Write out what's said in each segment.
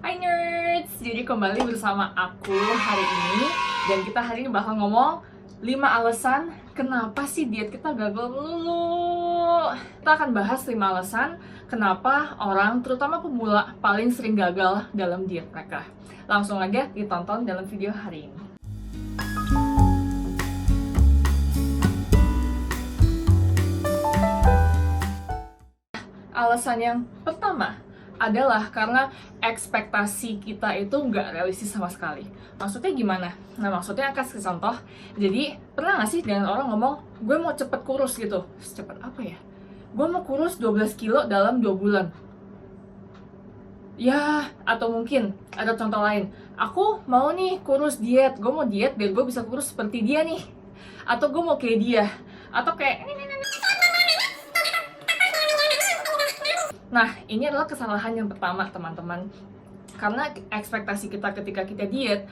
Hai nerds, jadi kembali bersama aku hari ini. Dan kita hari ini bakal ngomong 5 alasan kenapa sih diet kita gagal melulu. Kita akan bahas 5 alasan kenapa orang, terutama pemula, paling sering gagal dalam diet mereka. Langsung aja ditonton dalam video hari ini. Alasan yang pertama adalah karena ekspektasi kita itu nggak realistis sama sekali. Maksudnya gimana? Nah, maksudnya kasih contoh. Jadi, pernah nggak sih dengan orang ngomong, gue mau cepet kurus gitu? Cepet apa ya? Gue mau kurus 12 kilo dalam 2 bulan. Ya, atau mungkin ada contoh lain. Aku mau nih kurus diet. Gue mau diet biar gue bisa kurus seperti dia nih. Atau gue mau kayak dia. Atau kayak... Nah, ini adalah kesalahan yang pertama, teman-teman. Karena ekspektasi kita ketika kita diet,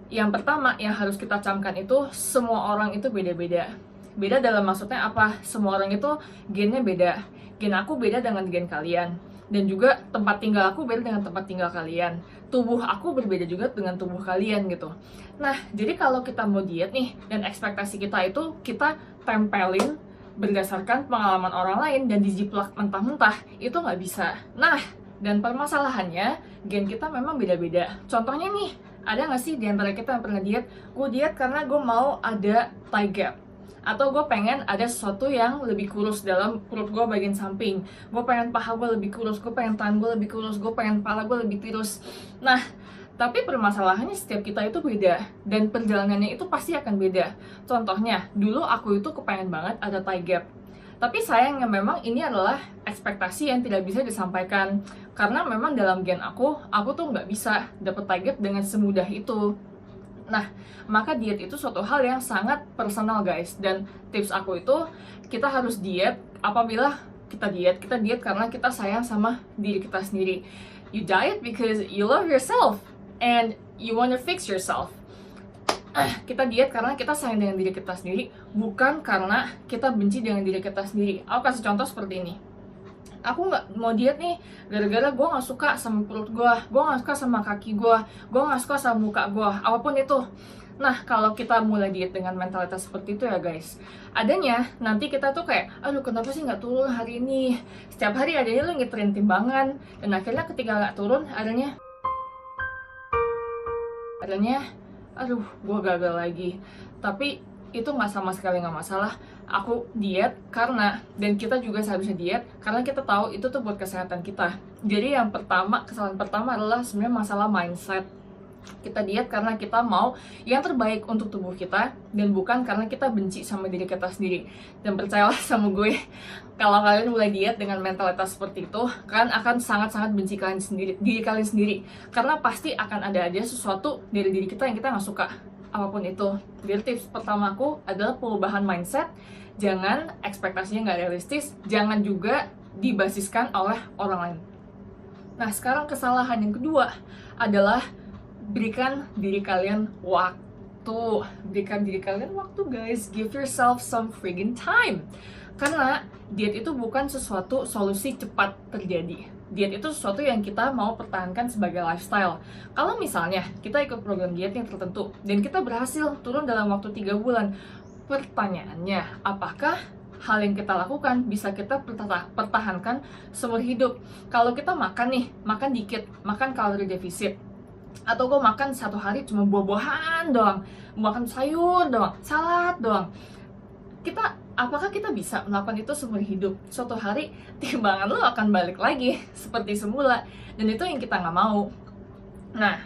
yang pertama yang harus kita camkan itu, semua orang itu beda-beda. Beda dalam maksudnya apa? Semua orang itu gennya beda. Gen aku beda dengan gen kalian. Dan juga tempat tinggal aku beda dengan tempat tinggal kalian. Tubuh aku berbeda juga dengan tubuh kalian gitu. Nah, jadi kalau kita mau diet nih, dan ekspektasi kita itu kita tempelin berdasarkan pengalaman orang lain dan dijiplak mentah-mentah, itu nggak bisa. Nah, dan permasalahannya, gen kita memang beda-beda. Contohnya nih, ada nggak sih di antara kita yang pernah diet? Gue diet karena gue mau ada thigh gap. Atau gue pengen ada sesuatu yang lebih kurus dalam perut gue bagian samping. Gue pengen paha gue lebih kurus, gue pengen tangan gue lebih kurus, gue pengen kepala gue lebih tirus. Nah, tapi permasalahannya setiap kita itu beda, dan perjalanannya itu pasti akan beda. Contohnya, dulu aku itu kepengen banget ada thigh gap. Tapi sayangnya memang ini adalah ekspektasi yang tidak bisa disampaikan. Karena memang dalam gen aku tuh nggak bisa dapet thigh gap dengan semudah itu. Nah, maka diet itu suatu hal yang sangat personal guys. Dan tips aku itu, kita harus diet apabila kita diet karena kita sayang sama diri kita sendiri. You diet because you love yourself and you want to fix yourself. Kita diet karena kita sayang dengan diri kita sendiri, bukan karena kita benci dengan diri kita sendiri. Aku kasih contoh seperti ini. Aku nggak mau diet nih gara-gara gue nggak suka sama perut gue nggak suka sama kaki gue nggak suka sama muka gue, apapun itu. Nah, kalau kita mulai diet dengan mentalitas seperti itu ya guys, adanya nanti kita tuh kayak, aduh kenapa sih nggak turun hari ini? Setiap hari adanya lu ngiterin timbangan, dan akhirnya ketika nggak turun, adanya aduh gue gagal lagi. Tapi itu nggak sama sekali nggak masalah. Aku diet karena, dan kita juga seharusnya diet karena kita tahu itu tuh buat kesehatan kita. Jadi yang pertama, kesalahan pertama adalah sebenarnya masalah mindset. Kita diet karena kita mau yang terbaik untuk tubuh kita, dan bukan karena kita benci sama diri kita sendiri. Dan percayalah sama gue, kalau kalian mulai diet dengan mentalitas seperti itu, kalian akan sangat-sangat benci diri kalian sendiri. Karena pasti akan ada aja sesuatu dari diri kita yang kita nggak suka, apapun itu. Jadi tips pertamaku adalah perubahan mindset. Jangan ekspektasinya nggak realistis, jangan juga dibasiskan oleh orang lain. Nah, sekarang kesalahan yang kedua adalah berikan diri kalian waktu. Berikan diri kalian waktu guys. Give yourself some friggin' time. Karena diet itu bukan sesuatu solusi cepat terjadi. Diet itu sesuatu yang kita mau pertahankan sebagai lifestyle. Kalau misalnya kita ikut program diet yang tertentu dan kita berhasil turun dalam waktu 3 bulan, pertanyaannya, apakah hal yang kita lakukan bisa kita pertahankan seumur hidup? Kalau kita makan dikit, makan kalori defisit, atau gue makan satu hari cuma buah-buahan doang, makan sayur doang, salad doang, apakah kita bisa melakukan itu seumur hidup? Suatu hari timbangan lo akan balik lagi seperti semula, dan itu yang kita nggak mau. Nah,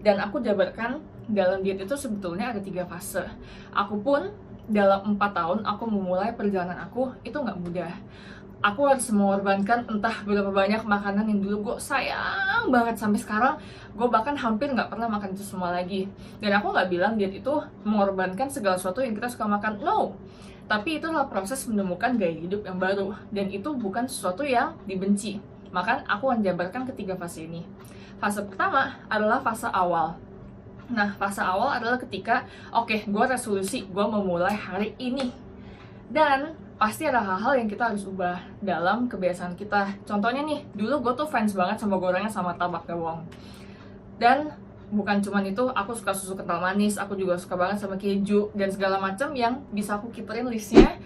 dan aku jabarkan dalam diet itu sebetulnya ada 3 fase. Aku pun dalam 4 tahun aku memulai perjalanan aku, itu nggak mudah. Aku harus mengorbankan entah berapa banyak makanan yang dulu gue sayang banget, sampai sekarang gue bahkan hampir nggak pernah makan itu semua lagi. Dan aku nggak bilang diet itu mengorbankan segala sesuatu yang kita suka makan, no. Tapi itulah proses menemukan gaya hidup yang baru, dan itu bukan sesuatu yang dibenci. Maka aku akan jabarkan ketiga fase ini. Fase pertama adalah fase awal. Nah, fase awal adalah ketika, oke, gue resolusi, gue memulai hari ini. Dan pasti ada hal-hal yang kita harus ubah dalam kebiasaan kita. Contohnya nih, dulu gue tuh fans banget sama gorengan sama tabak gawang. Dan bukan cuman itu, aku suka susu kental manis, aku juga suka banget sama keju dan segala macam yang bisa aku kiperin listnya.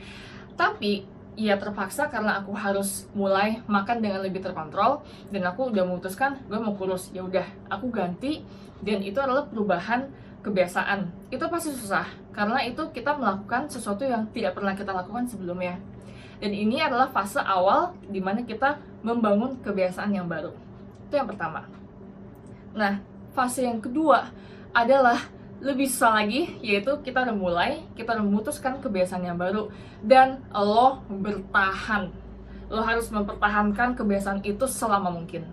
Tapi ya terpaksa karena aku harus mulai makan dengan lebih terkontrol dan aku udah memutuskan gue mau kurus. Ya udah, aku ganti, dan itu adalah perubahan kebiasaan. Itu pasti susah karena itu kita melakukan sesuatu yang tidak pernah kita lakukan sebelumnya. Dan ini adalah fase awal dimana kita membangun kebiasaan yang baru. Itu yang pertama. Nah, fase yang kedua adalah lebih susah lagi, yaitu kita udah memutuskan kebiasaan yang baru, dan lo bertahan. Lo harus mempertahankan kebiasaan itu selama mungkin.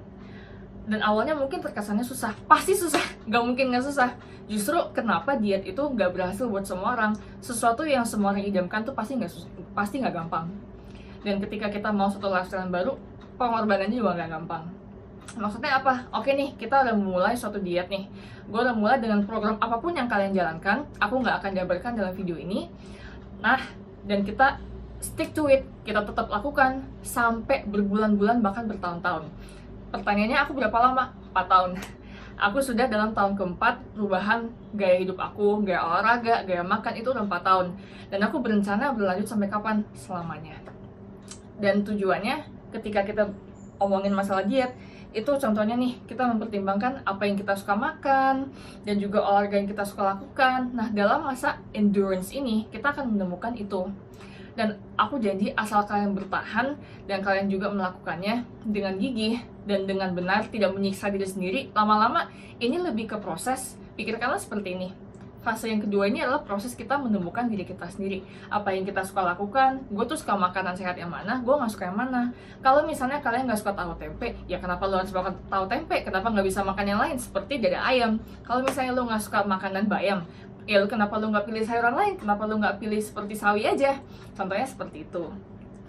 Dan awalnya mungkin terkesannya susah, pasti susah, gak mungkin gak susah. Justru kenapa diet itu gak berhasil buat semua orang, sesuatu yang semua orang idamkan tuh pasti gak gampang. Dan ketika kita mau suatu lifestyle yang baru, pengorbanannya juga gak gampang. Maksudnya apa? Oke nih, kita udah mulai suatu diet nih. Gue udah mulai dengan program apapun yang kalian jalankan. Aku nggak akan jabarkan dalam video ini. Nah, dan kita stick to it. Kita tetap lakukan sampai berbulan-bulan, bahkan bertahun-tahun. Pertanyaannya, aku berapa lama? 4 tahun. Aku sudah dalam tahun keempat perubahan gaya hidup aku, gaya olahraga, gaya makan, itu udah 4 tahun. Dan aku berencana berlanjut sampai kapan? Selamanya. Dan tujuannya, ketika kita omongin masalah diet, itu contohnya nih, kita mempertimbangkan apa yang kita suka makan dan juga olahraga yang kita suka lakukan. Nah, dalam masa endurance ini kita akan menemukan itu. Dan aku janji, asal kalian bertahan dan kalian juga melakukannya dengan gigih dan dengan benar, tidak menyiksa diri sendiri, lama-lama ini lebih ke proses. Pikirkanlah seperti ini. Fase yang kedua ini adalah proses kita menemukan diri kita sendiri. Apa yang kita suka lakukan, gue tuh suka makanan sehat yang mana, gue gak suka yang mana. Kalau misalnya kalian gak suka tahu tempe, ya kenapa lo harus makan tahu tempe? Kenapa gak bisa makan yang lain, seperti dada ayam? Kalau misalnya lo gak suka makanan bayam, ya lo kenapa lo gak pilih sayuran lain? Kenapa lo gak pilih seperti sawi aja? Contohnya seperti itu.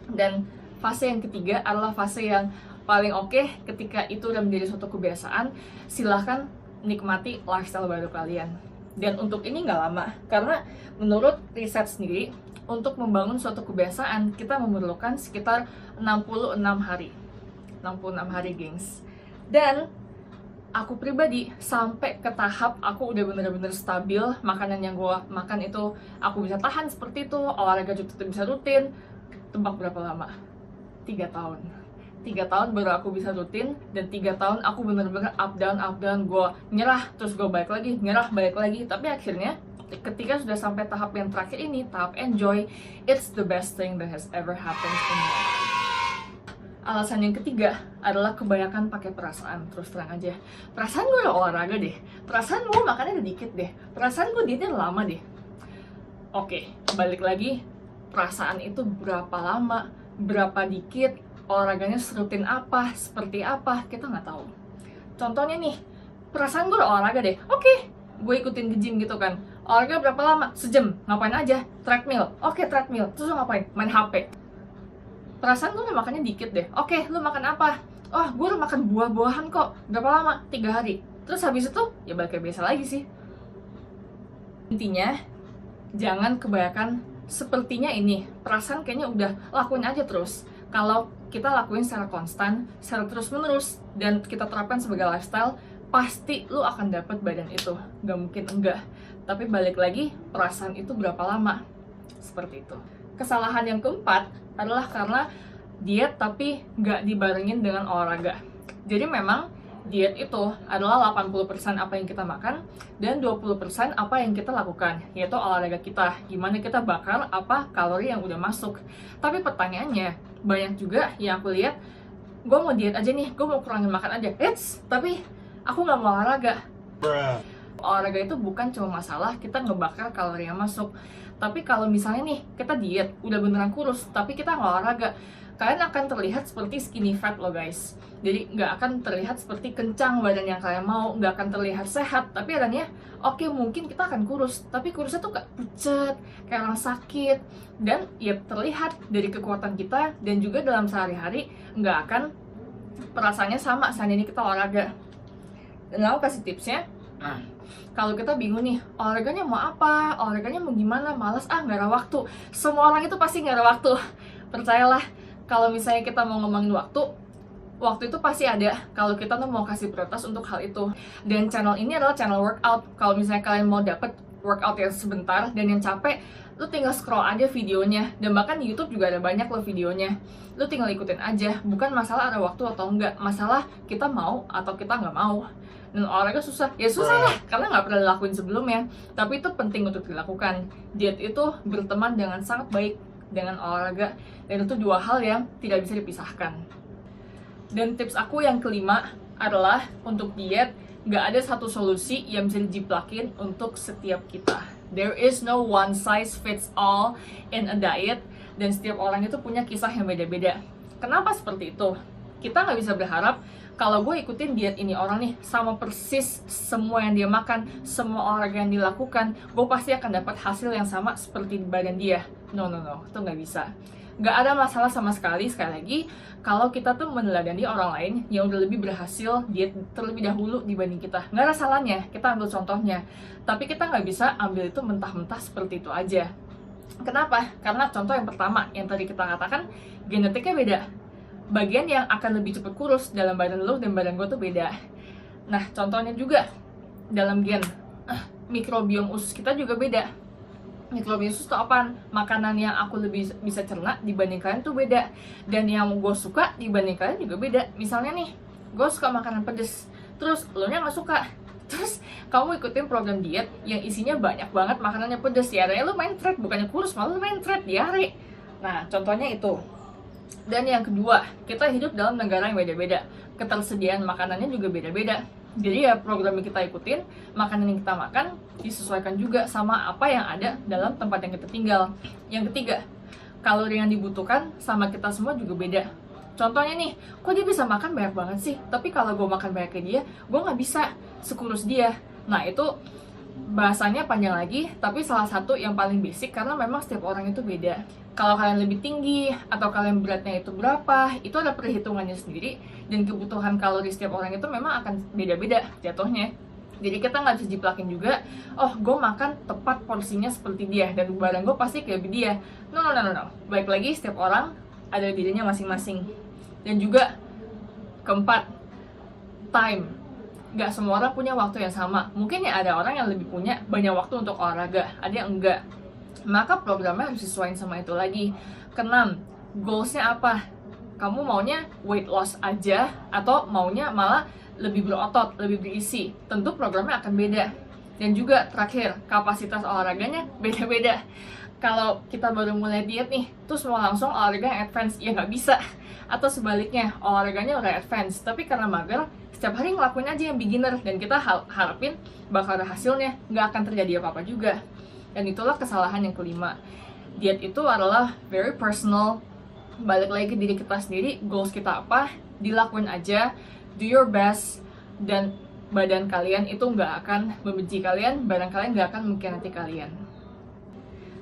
Dan fase yang ketiga adalah fase yang paling oke. Ketika itu udah menjadi suatu kebiasaan, silahkan nikmati lifestyle baru kalian. Dan untuk ini nggak lama, karena menurut riset sendiri, untuk membangun suatu kebiasaan, kita memerlukan sekitar 66 hari. 66 hari, gengs. Dan aku pribadi, sampai ke tahap aku udah bener-bener stabil, makanan yang gue makan itu aku bisa tahan seperti itu, olahraga juga tetap bisa rutin. Tebak berapa lama? 3 tahun. 3 tahun baru aku bisa rutin, dan 3 tahun aku bener-bener up down, gue nyerah, terus gue balik lagi, nyerah, balik lagi. Tapi akhirnya, ketika sudah sampai tahap yang terakhir ini, tahap enjoy, it's the best thing that has ever happened in my life. Alasan yang ketiga adalah kebanyakan pakai perasaan. Terus terang aja, perasaan gue udah olahraga deh, perasaan gue makannya udah dikit deh, perasaan gue dietnya lama deh. Oke, balik lagi, perasaan itu berapa lama, berapa dikit, olahraganya serutin apa, seperti apa, kita nggak tahu. Contohnya nih, perasaan gue udah olahraga deh, oke, gue ikutin ke gym gitu kan. Olahraga berapa lama? Sejam. Ngapain aja? Treadmill. Oke, treadmill. Terus lo ngapain? Main HP. Perasaan gue udah makannya dikit deh, oke, lo makan apa? Oh, gue udah makan buah-buahan kok. Berapa lama? 3 hari. Terus habis itu, ya balik kayak biasa lagi sih. Intinya, jangan kebanyakan sepertinya ini. Perasaan kayaknya udah, lakuin aja terus. Kalau kita lakuin secara konstan, secara terus-menerus, dan kita terapkan sebagai lifestyle, pasti lu akan dapat badan itu. Gak mungkin enggak. Tapi balik lagi, perasaan itu berapa lama? Seperti itu. Kesalahan yang keempat adalah karena diet tapi gak dibarengin dengan olahraga. Jadi memang diet itu adalah 80% apa yang kita makan dan 20% apa yang kita lakukan, yaitu olahraga kita, gimana kita bakar apa kalori yang udah masuk. Tapi pertanyaannya, banyak juga yang aku lihat, gue mau diet aja nih, gue mau kurangin makan aja, tapi aku nggak mau olahraga. Olahraga itu bukan cuma masalah kita ngebakar kalori yang masuk, tapi kalau misalnya nih kita diet, udah beneran kurus, tapi kita nggak olahraga, kalian akan terlihat seperti skinny fat loh guys. Jadi nggak akan terlihat seperti kencang badan yang kalian mau, nggak akan terlihat sehat, tapi adanya, oke, mungkin kita akan kurus, tapi kurusnya tuh kayak pucet, kayak orang sakit, dan ya terlihat dari kekuatan kita, dan juga dalam sehari-hari nggak akan perasaannya sama saat ini kita olahraga. Dan aku kasih tipsnya, kalau kita bingung nih, olahraganya mau apa, olahraganya mau gimana, malas, nggak ada waktu. Semua orang itu pasti nggak ada waktu. Percayalah, kalau misalnya kita mau ngomongin waktu, waktu itu pasti ada kalau kita tuh mau kasih prioritas untuk hal itu. Dan channel ini adalah channel workout. Kalau misalnya kalian mau dapet workout yang sebentar dan yang capek, lu tinggal scroll aja videonya. Dan bahkan di YouTube juga ada banyak loh videonya. Lu tinggal ikutin aja, bukan masalah ada waktu atau enggak, masalah kita mau atau kita nggak mau. Dan olahraga susah, ya susah lah, karena nggak pernah dilakuin sebelumnya. Tapi itu penting untuk dilakukan. Diet itu berteman dengan sangat baik dengan olahraga, dan itu dua hal yang tidak bisa dipisahkan. Dan tips aku yang kelima adalah untuk diet, nggak ada satu solusi yang bisa dijiplakin untuk setiap kita. There is no one size fits all in a diet, dan setiap orang itu punya kisah yang beda-beda. Kenapa seperti itu? Kita nggak bisa berharap kalau gue ikutin diet ini orang nih sama persis semua yang dia makan, semua olahraga yang dilakukan, gue pasti akan dapat hasil yang sama seperti di badan dia. No, itu nggak bisa. Nggak ada masalah sama sekali lagi, kalau kita tuh meneladani orang lain yang udah lebih berhasil diet terlebih dahulu dibanding kita. Nggak ada salahnya, kita ambil contohnya. Tapi kita nggak bisa ambil itu mentah-mentah seperti itu aja. Kenapa? Karena contoh yang pertama, yang tadi kita katakan, genetiknya beda. Bagian yang akan lebih cepat kurus dalam badan lo dan badan gue tuh beda. Nah, contohnya juga dalam gen, mikrobiom usus kita juga beda. Mikrobiom usus itu apaan? Makanan yang aku lebih bisa cerna dibanding kalian tuh beda. Dan yang gue suka dibanding kalian juga beda. Misalnya nih, gue suka makanan pedes, terus lo nya nggak suka. Terus kamu ikutin program diet yang isinya banyak banget makanannya pedes, ya lo main thread, bukannya kurus, malah lo main thread, diare. Nah, contohnya itu. Dan yang kedua, kita hidup dalam negara yang beda-beda. Ketersediaan makanannya juga beda-beda. Jadi ya program yang kita ikutin, makanan yang kita makan disesuaikan juga sama apa yang ada dalam tempat yang kita tinggal. Yang ketiga, kalori yang dibutuhkan sama kita semua juga beda. Contohnya nih, kok dia bisa makan banyak banget sih? Tapi kalau gue makan banyak kayak dia, gue nggak bisa sekurus dia. Nah itu bahasanya panjang lagi, tapi salah satu yang paling basic karena memang setiap orang itu beda. Kalau kalian lebih tinggi atau kalian beratnya itu berapa, itu ada perhitungannya sendiri, dan kebutuhan kalori setiap orang itu memang akan beda-beda jatuhnya. Jadi kita nggak bisa jiplakin juga, oh gue makan tepat porsinya seperti dia dan badan gue pasti kayak dia. No. Baik lagi, setiap orang ada dirinya masing-masing. Dan juga keempat, time. Nggak semua orang punya waktu yang sama. Mungkin ya ada orang yang lebih punya banyak waktu untuk olahraga, ada yang enggak. Maka programnya harus disesuaikan sama itu lagi. Keenam, goalsnya apa? Kamu maunya weight loss aja atau maunya malah lebih berotot, lebih berisi? Tentu programnya akan beda. Dan juga terakhir, kapasitas olahraganya beda-beda. Kalau kita baru mulai diet nih, terus mau langsung olahraga yang advance, ya nggak bisa. Atau sebaliknya, olahraganya udah advance, tapi karena mager, setiap hari ngelakuin aja yang beginner, dan kita harapin bakal ada hasilnya, nggak akan terjadi apa-apa juga. Dan itulah kesalahan yang kelima. Diet itu adalah very personal, balik lagi ke diri kita sendiri, goals kita apa, dilakuin aja, do your best, dan badan kalian itu nggak akan membenci kalian, badan kalian nggak akan mengkhianati kalian.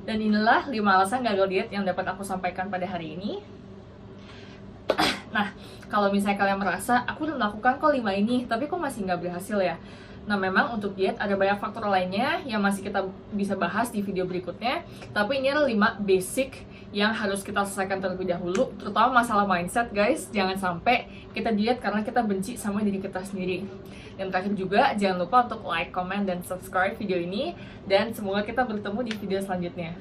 Dan inilah 5 alasan gagal diet yang dapat aku sampaikan pada hari ini. Nah, kalau misalnya kalian merasa, aku udah melakukan kok 5 ini, tapi kok masih nggak berhasil ya? Nah, memang untuk diet ada banyak faktor lainnya yang masih kita bisa bahas di video berikutnya. Tapi ini adalah 5 basic yang harus kita selesaikan terlebih dahulu, terutama masalah mindset, guys. Jangan sampai kita diet karena kita benci sama diri kita sendiri. Dan terakhir juga, jangan lupa untuk like, comment, dan subscribe video ini. Dan semoga kita bertemu di video selanjutnya.